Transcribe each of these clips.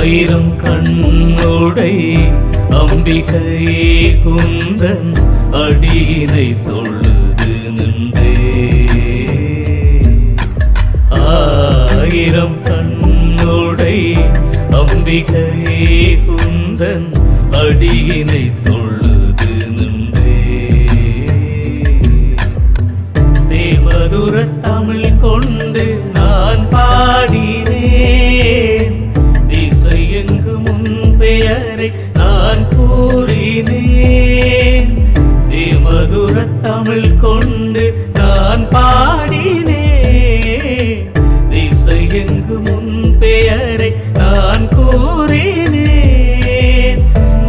ஆயிரம் கண்ணுடை அம்பிகையே குந்தன் அடியினை தொழுது நின்றே. ஆயிரம் கண்ணுடை அம்பிகையே குந்தன் அடியினை தொழுது நின்றே. தேவதுர தமிழ் கொண்டு நான் பாடினேன், திசையெங்கும் உன் பெயரை நான் கூறினேன். தேவதுர தமிழ் கொண்டு நான் பாடினேன், திசையெங்கும் உன் பெயரை நான் கூறினேன்.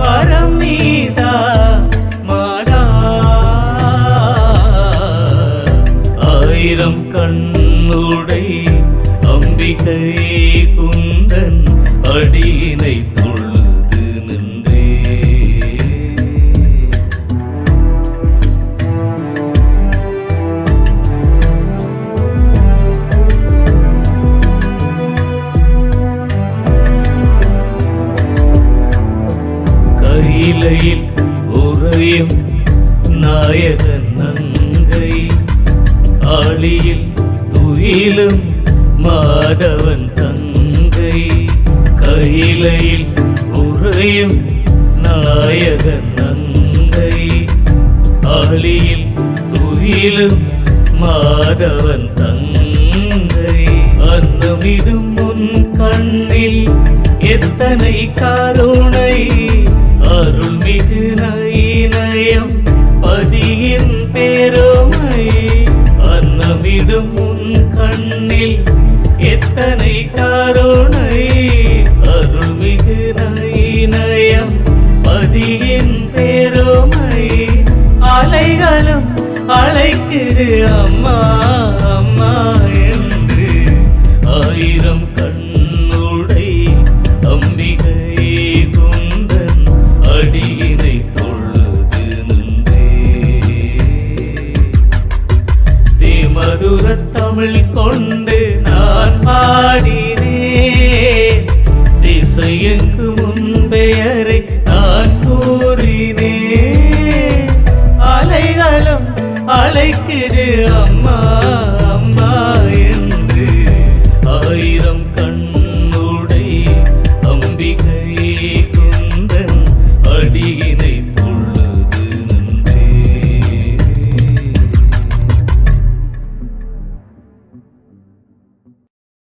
வரம் நீதா மாதா. ஆயிரம் கண்ணுடை அம்பிகையே குந்தன் அடியினை தொழுது நின்றே. கையிலையில் உறையும் நாயகன் நங்கை, ஆளியில் துயிலும் மாதவன் தங்கை. கையிலையில் உறையும் நாயகன் நங்கை, ஆளியில் துயிலும் மாதவன் தங்கை. அன்னமிடும் உன் கண்ணில் எத்தனை கருணை, அருள்மிகு நயம் பதியின் பெருமை. அன்னமிடும் உன் கண்ணில் எத்தனை கருணை, அருள்மிகு நயம் பதியின் பெருமை. அலைகளும் அழைக்குது அம்மா அம்மா என்று. ஆயிரம் கண்ணுடை அம்பிகையே குந்தன் அடியினை தொழுது நின்றே. தேமதுர தமிழ் கொண்டு நான் பாடினேன், திசையெங்கும் உன் பெயரை நான் கூறினேன். அலைகளும் அழைக்குது